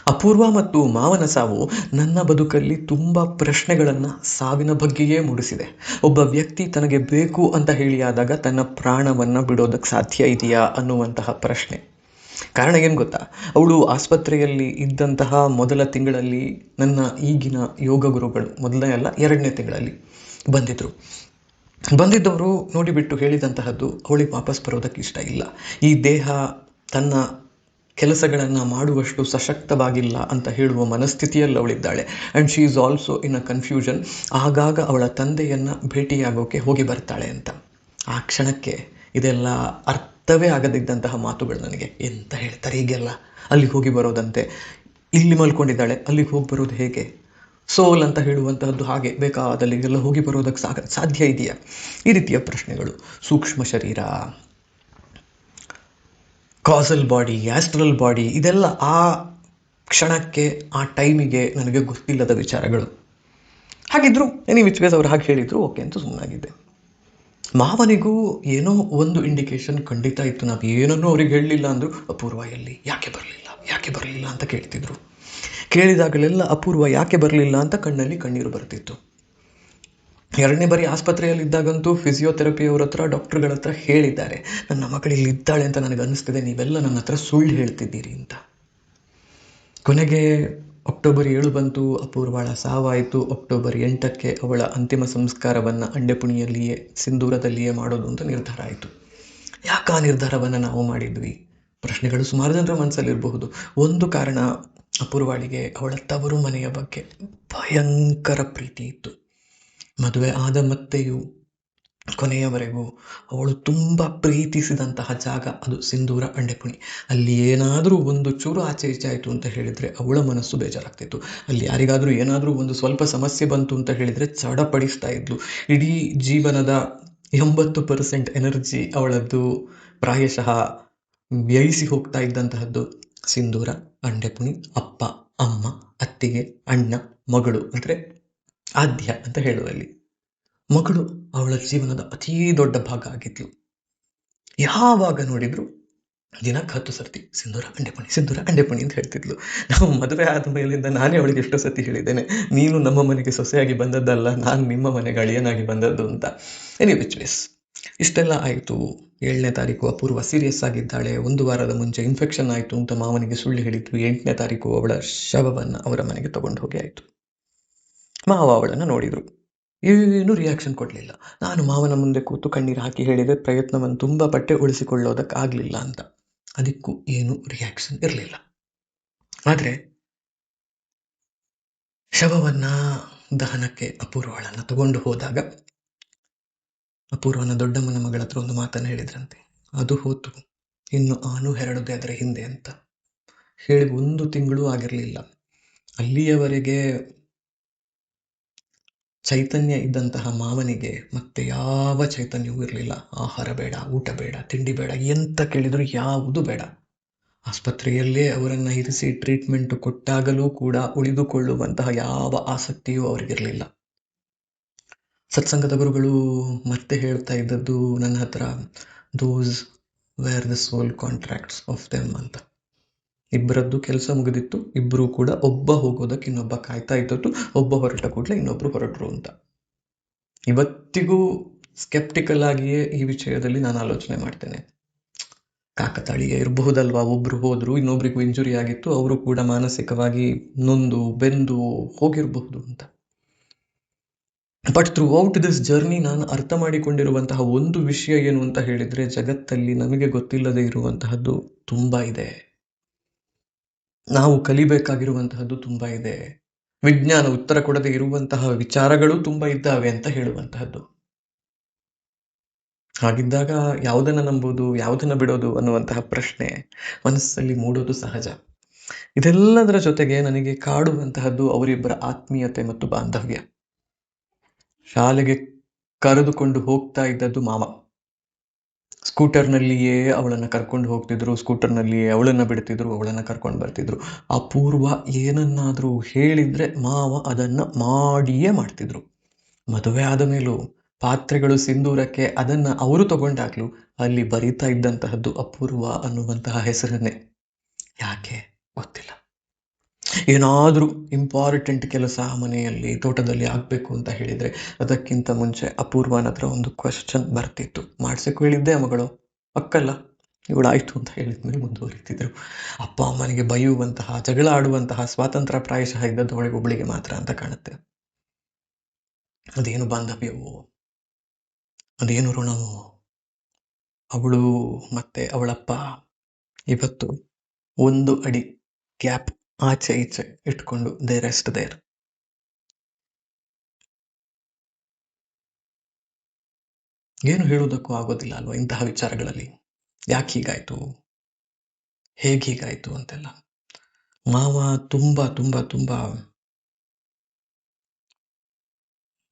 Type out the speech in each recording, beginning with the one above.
ಅಪೂರ್ವ ಮತ್ತು ಮಾವನ ಸಾವು ನನ್ನ ಬದುಕಲ್ಲಿ ತುಂಬ ಪ್ರಶ್ನೆಗಳನ್ನು ಸಾವಿನ ಬಗ್ಗೆಯೇ ಮೂಡಿಸಿದೆ. ಒಬ್ಬ ವ್ಯಕ್ತಿ ತನಗೆ ಬೇಕು ಅಂತ ಹೇಳಿ ಆದಾಗ ತನ್ನ ಪ್ರಾಣವನ್ನು ಬಿಡೋದಕ್ಕೆ ಸಾಧ್ಯ ಇದೆಯಾ ಅನ್ನುವಂತಹ ಪ್ರಶ್ನೆ. ಕಾರಣ ಏನು ಗೊತ್ತಾ? ಅವಳು ಆಸ್ಪತ್ರೆಯಲ್ಲಿ ಇದ್ದಂತಹ ಮೊದಲ ತಿಂಗಳಲ್ಲಿ ನನ್ನ ಈಗಿನ ಯೋಗ ಗುರುಗಳು, ಮೊದಲನೇ ಅಲ್ಲ 2ನೇ ತಿಂಗಳಲ್ಲಿ ಬಂದಿದ್ದವರು ನೋಡಿಬಿಟ್ಟು ಹೇಳಿದಂತಹದ್ದು, ಅವಳಿಗೆ ವಾಪಸ್ ಬರೋದಕ್ಕೆ ಇಷ್ಟ ಇಲ್ಲ, ಈ ದೇಹ ತನ್ನ ಕೆಲಸಗಳನ್ನು ಮಾಡುವಷ್ಟು ಸಶಕ್ತವಾಗಿಲ್ಲ ಅಂತ ಹೇಳುವ ಮನಸ್ಥಿತಿಯಲ್ಲಿ ಅವಳಿದ್ದಾಳೆ. And she is also in a confusion. ಆಗಾಗ ಅವಳ ತಂದೆಯನ್ನು ಭೇಟಿಯಾಗೋಕೆ ಹೋಗಿ ಬರ್ತಾಳೆ ಅಂತ. ಆ ಕ್ಷಣಕ್ಕೆ ಇದೆಲ್ಲ ಅರ್ಥವೇ ಆಗದಿದ್ದಂತಹ ಮಾತುಗಳು ನನಗೆ. ಎಂತ ಹೇಳ್ತಾರೆ ಹೀಗೆಲ್ಲ? ಅಲ್ಲಿಗೆ ಹೋಗಿ ಬರೋದಂತೆ, ಇಲ್ಲಿ ಮಲ್ಕೊಂಡಿದ್ದಾಳೆ, ಅಲ್ಲಿಗೆ ಹೋಗಿ ಬರೋದು ಹೇಗೆ? ಸೋಲ್ ಅಂತ ಹೇಳುವಂತಹದ್ದು ಹಾಗೆ ಬೇಕಾದಲ್ಲಿಗೆಲ್ಲ ಹೋಗಿ ಬರೋದಕ್ಕೆ ಸಾಧ್ಯ ಇದೆಯಾ? ಈ ರೀತಿಯ ಪ್ರಶ್ನೆಗಳು. ಸೂಕ್ಷ್ಮ ಶರೀರ, ಕಾಸಲ್ ಬಾಡಿ, ಆಸ್ಟ್ರಲ್ ಬಾಡಿ, ಇದೆಲ್ಲ ಆ ಕ್ಷಣಕ್ಕೆ ಆ ಟೈಮಿಗೆ ನನಗೆ ಗೊತ್ತಿಲ್ಲದ ವಿಚಾರಗಳು. ಹಾಗಿದ್ರು ಎನಿ ವಿಚ್ ವೇಸ್ ಅವ್ರು ಹಾಗೆ ಹೇಳಿದ್ರು, ಓಕೆ ಅಂತ ಸುಮ್ಮನಾಗಿದ್ದೆ. ಮಾವನಿಗೂ ಏನೋ ಒಂದು ಇಂಡಿಕೇಶನ್ ಖಂಡಿತ ಇತ್ತು. ನಾವು ಏನನ್ನೂ ಅವ್ರಿಗೆ ಹೇಳಲಿಲ್ಲ ಅಂದರು. ಅಪೂರ್ವ ಎಲ್ಲಿ, ಯಾಕೆ ಬರಲಿಲ್ಲ ಅಂತ ಕೇಳ್ತಿದ್ರು. ಕೇಳಿದಾಗಲೆಲ್ಲ ಅಪೂರ್ವ ಯಾಕೆ ಬರಲಿಲ್ಲ ಅಂತ ಕಣ್ಣಲ್ಲಿ ಕಣ್ಣೀರು ಬರ್ತಿತ್ತು. 2ನೇ ಬಾರಿ ಆಸ್ಪತ್ರೆಯಲ್ಲಿದ್ದಾಗಂತೂ ಫಿಸಿಯೋಥೆರಪಿಯವ್ರ ಹತ್ರ, ಡಾಕ್ಟರ್ಗಳ ಹತ್ರ ಹೇಳಿದ್ದಾರೆ, ನನ್ನ ಮಗಳಿಲ್ಲಿ ಇದ್ದಾಳೆ ಅಂತ ನನಗೆ ಅನ್ನಿಸ್ತಿದೆ, ನೀವೆಲ್ಲ ನನ್ನ ಹತ್ರ ಸುಳ್ಳು ಹೇಳ್ತಿದ್ದೀರಿ ಅಂತ. ಕೊನೆಗೆ ಅಕ್ಟೋಬರ್ 7 ಬಂತು, ಅಪೂರ್ವಳ ಸಾವಾಯಿತು. ಅಕ್ಟೋಬರ್ 8ಕ್ಕೆ ಅವಳ ಅಂತಿಮ ಸಂಸ್ಕಾರವನ್ನು ಅಂಡೆಪುಣಿಯಲ್ಲಿಯೇ, ಸಿಂಧೂರದಲ್ಲಿಯೇ ಮಾಡೋದು ಅಂತ ನಿರ್ಧಾರ ಆಯಿತು. ಯಾಕೆ ಆ ನಿರ್ಧಾರವನ್ನು ನಾವು ಮಾಡಿದ್ವಿ? ಪ್ರಶ್ನೆಗಳು ಸುಮಾರು ಜನರ ಮನಸ್ಸಲ್ಲಿರಬಹುದು. ಒಂದು ಕಾರಣ, ಅಪೂರ್ವಾಳಿಗೆ ಅವಳ ತವರು ಮನೆಯ ಬಗ್ಗೆ ಭಯಂಕರ ಪ್ರೀತಿ ಇತ್ತು. ಮದುವೆ ಆದ ಮತ್ತೆಯೂ ಕೊನೆಯವರೆಗೂ ಅವಳು ತುಂಬ ಪ್ರೀತಿಸಿದಂತಹ ಜಾಗ ಅದು ಸಿಂಧೂರ, ಅಂಡೆಪುಣಿ. ಅಲ್ಲಿ ಏನಾದರೂ ಒಂದು ಚೂರು ಆಚೆ ಈಚೆ ಆಯಿತು ಅಂತ ಹೇಳಿದರೆ ಅವಳ ಮನಸ್ಸು ಬೇಜಾರಾಗ್ತಿತ್ತು. ಅಲ್ಲಿ ಯಾರಿಗಾದರೂ ಏನಾದರೂ ಒಂದು ಸ್ವಲ್ಪ ಸಮಸ್ಯೆ ಬಂತು ಅಂತ ಹೇಳಿದರೆ ಚಡಪಡಿಸ್ತಾ ಇದ್ಲು. ಇಡೀ ಜೀವನದ 80% ಎನರ್ಜಿ ಅವಳದ್ದು ಪ್ರಾಯಶಃ ವ್ಯಯಿಸಿ ಹೋಗ್ತಾ ಇದ್ದಂತಹದ್ದು ಸಿಂಧೂರ, ಅಂಡೆಪುಣಿ, ಅಪ್ಪ, ಅಮ್ಮ, ಅತ್ತಿಗೆ, ಅಣ್ಣ, ಮಗಳು, ಅಂದರೆ ಆದ್ಯ ಅಂತ ಹೇಳುವಲ್ಲಿ. ಮಗಳು ಅವಳ ಜೀವನದ ಅತೀ ದೊಡ್ಡ ಭಾಗ ಆಗಿದ್ಲು. ಯಾವಾಗ ನೋಡಿದ್ರು ದಿನಕ್ಕೆ 10 ಸರ್ತಿ ಸಿಂಧೂರ, ಅಂಡೆಪುಣಿ ಅಂತ ಹೇಳ್ತಿದ್ಲು. ನಾವು ಮದುವೆ ಆದ ಮೇಲಿಂದ ನಾನೇ ಅವಳಿಗೆ ಎಷ್ಟೋ ಸತಿ ಹೇಳಿದ್ದೇನೆ, ನೀನು ನಮ್ಮ ಮನೆಗೆ ಸೊಸೆಯಾಗಿ ಬಂದದ್ದಲ್ಲ, ನಾನು ನಿಮ್ಮ ಮನೆಗೆ ಅಳಿಯನಾಗಿ ಬಂದದ್ದು ಅಂತ. ಎನಿ ವಿಚ್ ವೇಸ್, ಇಷ್ಟೆಲ್ಲ ಆಯಿತು. 7ನೇ ತಾರೀಕು ಅಪೂರ್ವ ಸೀರಿಯಸ್ ಆಗಿದ್ದಾಳೆ. 1 ವಾರದ ಮುಂಚೆ ಇನ್ಫೆಕ್ಷನ್ ಆಯಿತು ಅಂತ ಮಾವನಿಗೆ ಸುಳ್ಳು ಹೇಳಿದ್ವಿ. 8ನೇ ತಾರೀಕು ಅವಳ ಶವವನ್ನು ಅವರ ಮನೆಗೆ ತಗೊಂಡು ಹೋಗಿ ಆಯಿತು. ಮಾವ ಅವಳನ್ನು ನೋಡಿದರು, ಏನೂ ರಿಯಾಕ್ಷನ್ ಕೊಡಲಿಲ್ಲ. ನಾನು ಮಾವನ ಮುಂದೆ ಕೂತು ಕಣ್ಣೀರು ಹಾಕಿ ಹೇಳಿದೆ, ಪ್ರಯತ್ನವನ್ನು ತುಂಬ ಪಟ್ಟೆ, ಉಳಿಸಿಕೊಳ್ಳೋದಕ್ಕಾಗಲಿಲ್ಲ ಅಂತ. ಅದಕ್ಕೂ ಏನೂ ರಿಯಾಕ್ಷನ್ ಇರಲಿಲ್ಲ. ಆದರೆ ಶವವನ್ನು ದಹನಕ್ಕೆ ಅಪೂರ್ವಳನ್ನು ತಗೊಂಡು ಹೋದಾಗ ಅಪೂರ್ವನ ದೊಡ್ಡಮ್ಮನ ಮಗಳ ಹತ್ರ ಒಂದು ಮಾತನ್ನು ಹೇಳಿದ್ರಂತೆ, ಅದು ಹೋತು, ಇನ್ನು ಆನು ಹೆರಡದೆ ಅದರ ಹಿಂದೆ ಅಂತ ಹೇಳಿ 1 ತಿಂಗಳೂ ಆಗಿರಲಿಲ್ಲ. ಅಲ್ಲಿಯವರೆಗೆ ಚೈತನ್ಯ ಇದ್ದಂತಹ ಮಾವನಿಗೆ ಮತ್ತೆ ಯಾವ ಚೈತನ್ಯವೂ ಇರಲಿಲ್ಲ. ಆಹಾರ ಬೇಡ, ಊಟ ಬೇಡ, ತಿಂಡಿ ಬೇಡ, ಎಂತ ಕೇಳಿದರೂ ಯಾವುದು ಬೇಡ. ಆಸ್ಪತ್ರೆಯಲ್ಲೇ ಅವರನ್ನು ಇರಿಸಿ ಟ್ರೀಟ್ಮೆಂಟ್ ಕೊಟ್ಟಾಗಲೂ ಕೂಡ ಉಳಿದುಕೊಳ್ಳುವಂತಹ ಯಾವ ಆಸಕ್ತಿಯೂ ಅವರಿಗಿರಲಿಲ್ಲ. ಸತ್ಸಂಗದ ಗುರುಗಳು ಮತ್ತೆ ಹೇಳ್ತಾ ಇದ್ದದ್ದು ನನ್ನ ಹತ್ರ, those were the soul contracts of them ಅಂತ. ಇಬ್ಬರದ್ದು ಕೆಲಸ ಮುಗಿದಿತ್ತು, ಇಬ್ಬರೂ ಕೂಡ ಒಬ್ಬ ಹೋಗೋದಕ್ಕೆ ಇನ್ನೊಬ್ಬ ಕಾಯ್ತಾ ಇದ್ದದ್ದು, ಒಬ್ಬ ಹೊರಟ ಕೂಡಲೇ ಇನ್ನೊಬ್ರು ಹೊರಟರು ಅಂತ. ಇವತ್ತಿಗೂ ಸ್ಕೆಪ್ಟಿಕಲ್ ಆಗಿಯೇ ಈ ವಿಷಯದಲ್ಲಿ ನಾನು ಆಲೋಚನೆ ಮಾಡ್ತೇನೆ. ಕಾಕತಾಳೀಯ ಇರಬಹುದಲ್ವಾ, ಒಬ್ರು ಹೋದ್ರು, ಇನ್ನೊಬ್ರಿಗೂ ಇಂಜುರಿ ಆಗಿತ್ತು, ಅವರು ಕೂಡ ಮಾನಸಿಕವಾಗಿ ನೊಂದು ಬೆಂದು ಹೋಗಿರಬಹುದು ಅಂತ. But through out this journey ನಾನು ಅರ್ಥ ಮಾಡಿಕೊಂಡಿರುವಂತಹ ಒಂದು ವಿಷಯ ಏನು ಅಂತ ಹೇಳಿದರೆ, ಜಗತ್ತಲ್ಲಿ ನಮಗೆ ಗೊತ್ತಿಲ್ಲದೆ ಇರುವಂತಹದ್ದು ತುಂಬ ಇದೆ. ನಾವು ಕಲಿಬೇಕಾಗಿರುವಂತಹದ್ದು ತುಂಬ ಇದೆ. ವಿಜ್ಞಾನ ಉತ್ತರ ಕೊಡದೆ ಇರುವಂತಹ ವಿಚಾರಗಳು ತುಂಬ ಇದ್ದಾವೆ ಅಂತ ಹೇಳುವಂತಹದ್ದು. ಹಾಗಿದ್ದಾಗ ಯಾವುದನ್ನು ನಂಬೋದು, ಯಾವುದನ್ನು ಬಿಡೋದು ಅನ್ನುವಂತಹ ಪ್ರಶ್ನೆ ಮನಸ್ಸಲ್ಲಿ ಮೂಡೋದು ಸಹಜ. ಇದೆಲ್ಲದರ ಜೊತೆಗೆ ನನಗೆ ಕಾಡುವಂತಹದ್ದು ಅವರಿಬ್ಬರ ಆತ್ಮೀಯತೆ ಮತ್ತು ಬಾಂಧವ್ಯ. ಶಾಲೆಗೆ ಕರೆದುಕೊಂಡು ಹೋಗ್ತಾ ಇದ್ದದ್ದು ಮಾವ. ಸ್ಕೂಟರ್ನಲ್ಲಿಯೇ ಅವಳನ್ನು ಕರ್ಕೊಂಡು ಹೋಗ್ತಿದ್ರು, ಸ್ಕೂಟರ್ನಲ್ಲಿಯೇ ಅವಳನ್ನು ಬಿಡ್ತಿದ್ರು, ಅವಳನ್ನು ಕರ್ಕೊಂಡು ಬರ್ತಿದ್ರು. ಅಪೂರ್ವ ಏನನ್ನಾದರೂ ಹೇಳಿದರೆ ಮಾವ ಅದನ್ನು ಮಾಡಿಯೇ ಮಾಡ್ತಿದ್ರು. ಮದುವೆ ಆದ ಮೇಲೂ ಪಾತ್ರೆಗಳು ಸಿಂಧೂರಕ್ಕೆ ಅದನ್ನು ಅವರು ತಗೊಂಡಾಗ್ಲೂ ಅಲ್ಲಿ ಬರೀತಾ ಇದ್ದಂತಹದ್ದು ಅಪೂರ್ವ ಅನ್ನುವಂತಹ ಹೆಸರನ್ನೇ. ಯಾಕೆ ಗೊತ್ತಿಲ್ಲ. ಏನಾದರೂ ಇಂಪಾರ್ಟೆಂಟ್ ಕೆಲಸ ಮನೆಯಲ್ಲಿ ತೋಟದಲ್ಲಿ ಆಗಬೇಕು ಅಂತ ಹೇಳಿದರೆ ಅದಕ್ಕಿಂತ ಮುಂಚೆ ಅಪೂರ್ವನ ಹತ್ರ ಒಂದು ಕ್ವಶನ್ ಬರ್ತಿತ್ತು. ಮಾಡ್ಸಕ್ಕೆ ಹೇಳಿದ್ದೆ ಮಗಳು, ಅಕ್ಕಲ್ಲ ಇವಳು ಆಯಿತು ಅಂತ ಹೇಳಿದ್ಮೇಲೆ ಮುಂದುವರಿತಿದ್ರು. ಅಪ್ಪ ಅಮ್ಮನಿಗೆ ಬೈಯುವಂತಹ, ಜಗಳ ಆಡುವಂತಹ ಸ್ವಾತಂತ್ರ್ಯ ಪ್ರಾಯಶಃ ಇದ್ದದ್ದು ಅವಳಿಗೆ ಒಬ್ಬಳಿಗೆ ಮಾತ್ರ ಅಂತ ಕಾಣುತ್ತೆ. ಅದೇನು ಬಾಂಧವ್ಯವೋ, ಅದೇನು ಋಣವೋ, ಅವಳು ಮತ್ತೆ ಅವಳಪ್ಪ ಇವತ್ತು 1 ಅಡಿ ಗ್ಯಾಪ್ ಆಚೆ ಈಚೆ ಇಟ್ಕೊಂಡು ದೇ ರೆಸ್ಟ್ ದೇರ್. ಏನು ಹೇಳುವುದಕ್ಕೂ ಆಗೋದಿಲ್ಲ ಅಲ್ವಾ ಇಂತಹ ವಿಚಾರಗಳಲ್ಲಿ. ಯಾಕೆ ಹೀಗಾಯ್ತು, ಹೇಗೆ ಹೀಗಾಯ್ತು ಅಂತೆಲ್ಲ. ಮಾವ ತುಂಬ ತುಂಬ ತುಂಬ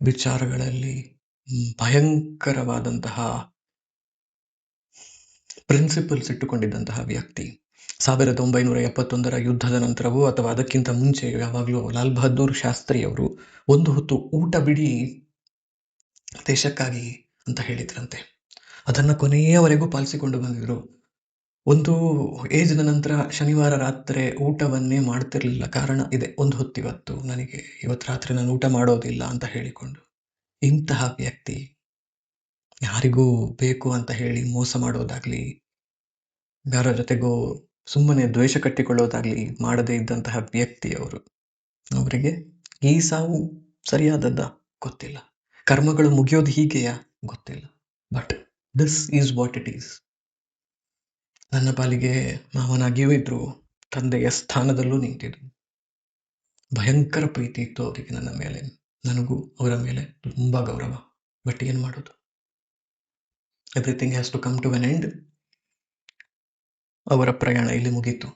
ವಿಚಾರಗಳಲ್ಲಿ ಭಯಂಕರವಾದಂತಹ ಪ್ರಿನ್ಸಿಪಲ್ಸ್ ಇಟ್ಟುಕೊಂಡಿದ್ದಂತಹ ವ್ಯಕ್ತಿ. 1971 ಯುದ್ಧದ ನಂತರವೂ ಅಥವಾ ಅದಕ್ಕಿಂತ ಮುಂಚೆ ಯಾವಾಗಲೂ ಲಾಲ್ ಬಹದ್ದೂರ್ ಶಾಸ್ತ್ರಿಯವರು ಒಂದು ಹೊತ್ತು ಊಟ ಬಿಡಿ ದೇಶಕ್ಕಾಗಿ ಅಂತ ಹೇಳಿದ್ರಂತೆ. ಅದನ್ನು ಕೊನೆಯವರೆಗೂ ಪಾಲಿಸಿಕೊಂಡು ಬಂದಿದ್ರು. ಒಂದು ಏಜ್ನ ನಂತರ ಶನಿವಾರ ರಾತ್ರಿ ಊಟವನ್ನೇ ಮಾಡ್ತಿರ್ಲಿಲ್ಲ. ಕಾರಣ ಇದೆ, ಒಂದು ಹೊತ್ತಿವತ್ತು ನನಗೆ ಇವತ್ತು ರಾತ್ರಿ ನಾನು ಊಟ ಮಾಡೋದಿಲ್ಲ ಅಂತ ಹೇಳಿಕೊಂಡು. ಇಂತಹ ವ್ಯಕ್ತಿ ಯಾರಿಗೂ ಬೇಕು ಅಂತ ಹೇಳಿ ಮೋಸ ಮಾಡೋದಾಗ್ಲಿ, ಯಾರ ಜೊತೆಗೋ ಸುಮ್ಮನೆ ದ್ವೇಷ ಕಟ್ಟಿಕೊಳ್ಳೋದಾಗ್ಲಿ ಮಾಡದೇ ಇದ್ದಂತಹ ವ್ಯಕ್ತಿ ಅವರು. ಅವರಿಗೆ ಈ ಸಾವು ಸರಿಯಾದದ್ದ ಗೊತ್ತಿಲ್ಲ, ಕರ್ಮಗಳು ಮುಗಿಯೋದು ಹೀಗೆಯಾ ಗೊತ್ತಿಲ್ಲ. But this is what it is. ನನ್ನ ಪಾಲಿಗೆ ಮಾವನಾಗಿಯೂ ಇದ್ರು, ತಂದೆಯ ಸ್ಥಾನದಲ್ಲೂ ನಿಂತಿದ್ರು. ಭಯಂಕರ ಪ್ರೀತಿ ಇತ್ತು ಅವರಿಗೆ ನನ್ನ ಮೇಲೆ, ನನಗೂ ಅವರ ಮೇಲೆ ತುಂಬ ಗೌರವ. ಬಟ್ ಏನು ಮಾಡೋದು, everything has to come to an end. ಅವರ ಪ್ರಯಾಣ ಇಲ್ಲಿ ಮುಗೀತು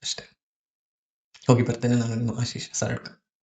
ಅಷ್ಟೇ. ಹೋಗಿ ಬರ್ತೇನೆ. ನಾನು ನಿಮ್ಮ ಆಶೀಶ್ ಸಾರಡ್ಕ.